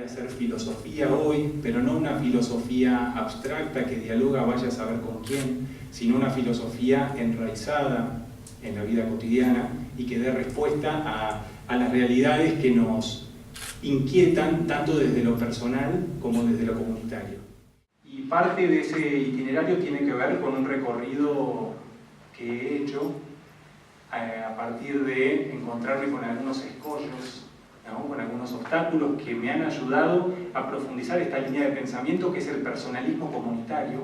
de hacer filosofía hoy, pero no una filosofía abstracta que dialoga vaya a saber con quién, sino una filosofía enraizada en la vida cotidiana y que dé respuesta a las realidades que nos inquietan tanto desde lo personal como desde lo comunitario. Y parte de ese itinerario tiene que ver con un recorrido que he hecho a partir de encontrarme con algunos escollos, ¿no? Con algunos obstáculos que me han ayudado a profundizar esta línea de pensamiento que es el personalismo comunitario.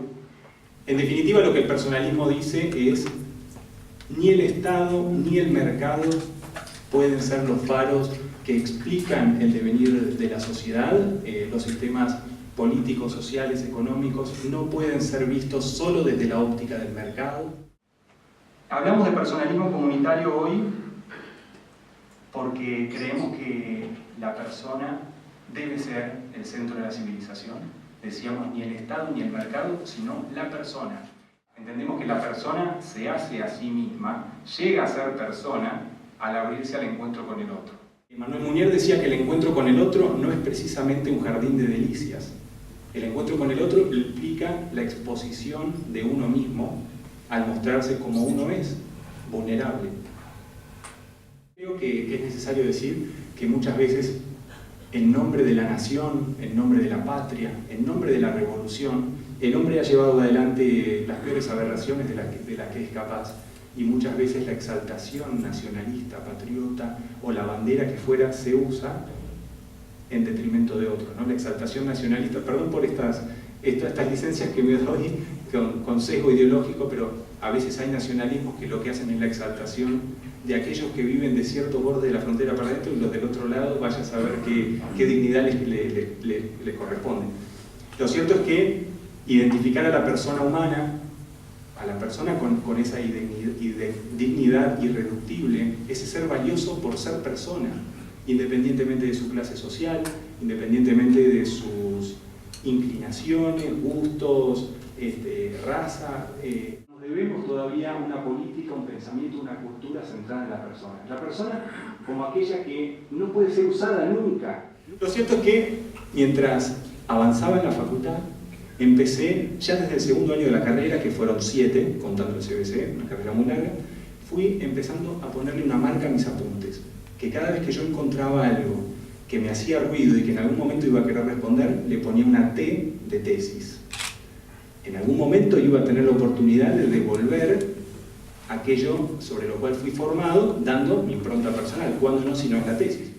En definitiva, lo que el personalismo dice es: ni el Estado ni el mercado pueden ser los faros que explican el devenir de la sociedad. Los sistemas políticos, sociales, económicos no pueden ser vistos solo desde la óptica del mercado. Hablamos de personalismo comunitario hoy porque creemos que la persona debe ser el centro de la civilización. Decíamos, ni el Estado ni el mercado, sino la persona. Entendemos que la persona se hace a sí misma, llega a ser persona al abrirse al encuentro con el otro. Manuel Munier decía que el encuentro con el otro no es precisamente un jardín de delicias. El encuentro con el otro implica la exposición de uno mismo al mostrarse como uno es, vulnerable. Creo que es necesario decir que muchas veces, en nombre de la nación, en nombre de la patria, en nombre de la revolución, el hombre ha llevado adelante las peores aberraciones de las que es capaz, y muchas veces la exaltación nacionalista, patriota o la bandera que fuera se usa en detrimento de otro, ¿no? La exaltación nacionalista, perdón por estas licencias que me doy con sesgo ideológico, pero a veces hay nacionalismos que lo que hacen es la exaltación de aquellos que viven de cierto borde de la frontera para adentro, y los del otro lado vaya a saber qué dignidad les corresponde. Lo cierto es que identificar a la persona humana, a la persona con esa dignidad irreductible, ese ser valioso por ser persona, independientemente de su clase social, independientemente de sus inclinaciones, gustos, raza. Nos debemos todavía una política, un pensamiento, una cultura centrada en la persona. La persona como aquella que no puede ser usada nunca. Lo cierto es que mientras avanzaba en la facultad, empecé, ya desde el segundo año de la carrera, que fueron 7, contando el CBC, una carrera muy larga, fui empezando a ponerle una marca a mis apuntes. Que cada vez que yo encontraba algo que me hacía ruido y que en algún momento iba a querer responder, le ponía una T de tesis. En algún momento iba a tener la oportunidad de devolver aquello sobre lo cual fui formado, dando mi impronta personal. ¿Cuándo no, si no es la tesis?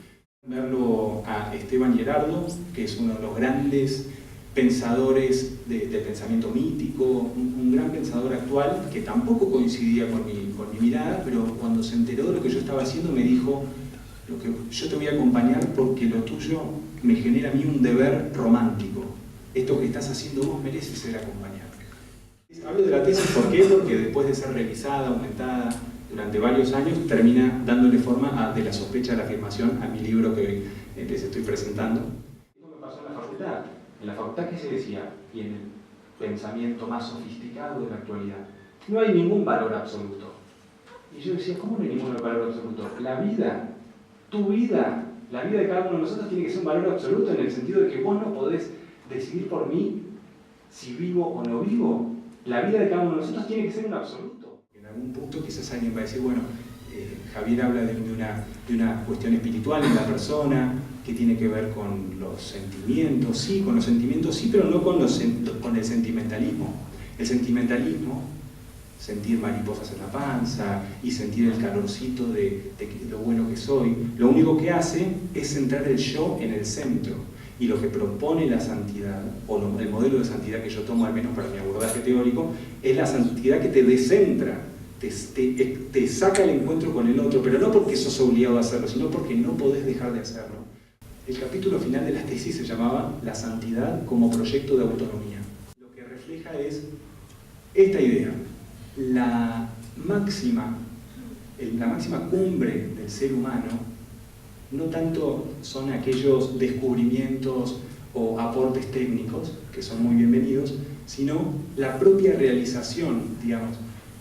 Verlo a Esteban Gerardo, que es uno de los grandes pensadores de pensamiento mítico, un gran pensador actual que tampoco coincidía con mi mirada, pero cuando se enteró de lo que yo estaba haciendo me dijo: yo te voy a acompañar porque lo tuyo me genera a mí un deber romántico. Esto que estás haciendo vos merece ser acompañado. Hablo de la tesis, ¿por qué? Porque después de ser revisada, aumentada durante varios años, termina dándole forma de la sospecha de la afirmación a mi libro que les estoy presentando. Esto me pasó en la facultad. En la facultad, ¿qué se decía? Y en el pensamiento más sofisticado de la actualidad: no hay ningún valor absoluto. Y yo decía: ¿cómo no hay ningún valor absoluto? La vida, tu vida, la vida de cada uno de nosotros tiene que ser un valor absoluto, en el sentido de que vos no podés decidir por mí si vivo o no vivo. La vida de cada uno de nosotros tiene que ser un absoluto. En algún punto quizás alguien va a decir: bueno, Javier habla de una cuestión espiritual en la persona, que tiene que ver con los sentimientos. Sí, con los sentimientos sí, pero no con el sentimentalismo. El sentimentalismo, sentir mariposas en la panza y sentir el calorcito de lo bueno que soy, lo único que hace es centrar el yo en el centro. Y lo que propone la santidad, o el modelo de santidad que yo tomo, al menos para mi abordaje teórico, es la santidad que te descentra, te saca el encuentro con el otro, pero no porque sos obligado a hacerlo, sino porque no podés dejar de hacerlo. El capítulo final de la tesis se llamaba La santidad como proyecto de autonomía. Lo que refleja es esta idea: la máxima cumbre del ser humano no tanto son aquellos descubrimientos o aportes técnicos, que son muy bienvenidos, sino la propia realización, digamos.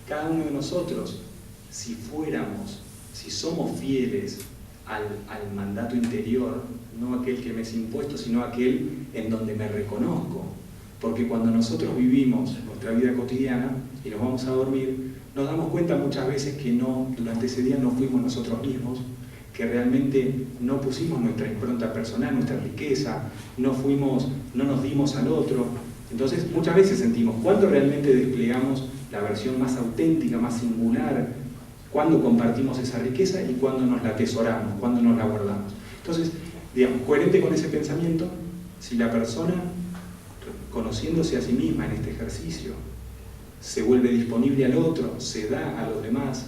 Cada uno de nosotros, si somos fieles al mandato interior, no aquel que me es impuesto, sino aquel en donde me reconozco. Porque cuando nosotros vivimos nuestra vida cotidiana y nos vamos a dormir, nos damos cuenta muchas veces que durante ese día no fuimos nosotros mismos, que realmente no pusimos nuestra impronta personal, nuestra riqueza, no nos dimos al otro. Entonces muchas veces sentimos cuándo realmente desplegamos la versión más auténtica, más singular, cuándo compartimos esa riqueza y cuándo nos la atesoramos, cuándo nos la guardamos. Entonces, digamos, coherente con ese pensamiento, si la persona, conociéndose a sí misma en este ejercicio, se vuelve disponible al otro, se da a los demás,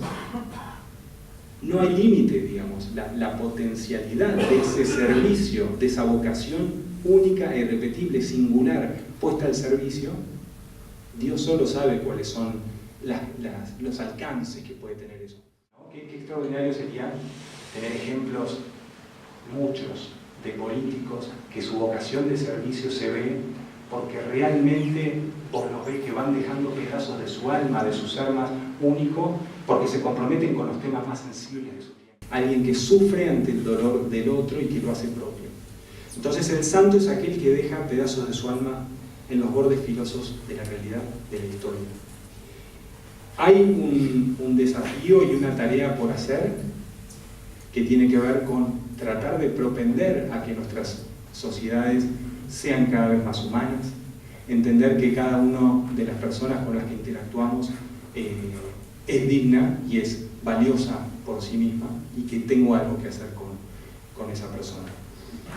no hay límite, digamos, la potencialidad de ese servicio, de esa vocación única e irrepetible, singular, puesta al servicio. Dios solo sabe cuáles son los alcances que puede tener eso. ¿No? Qué extraordinario sería tener ejemplos, muchos, de políticos que su vocación de servicio se ve porque realmente vos los ves que van dejando pedazos de su alma, de su ser más único, porque se comprometen con los temas más sensibles de su tiempo. Alguien que sufre ante el dolor del otro y que lo hace propio. Entonces el santo es aquel que deja pedazos de su alma en los bordes filosos de la realidad, de la historia. Hay un desafío y una tarea por hacer que tiene que ver con tratar de propender a que nuestras sociedades sean cada vez más humanas, entender que cada una de las personas con las que interactuamos es digna y es valiosa por sí misma y que tengo algo que hacer con esa persona.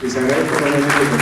Les agradezco enormemente por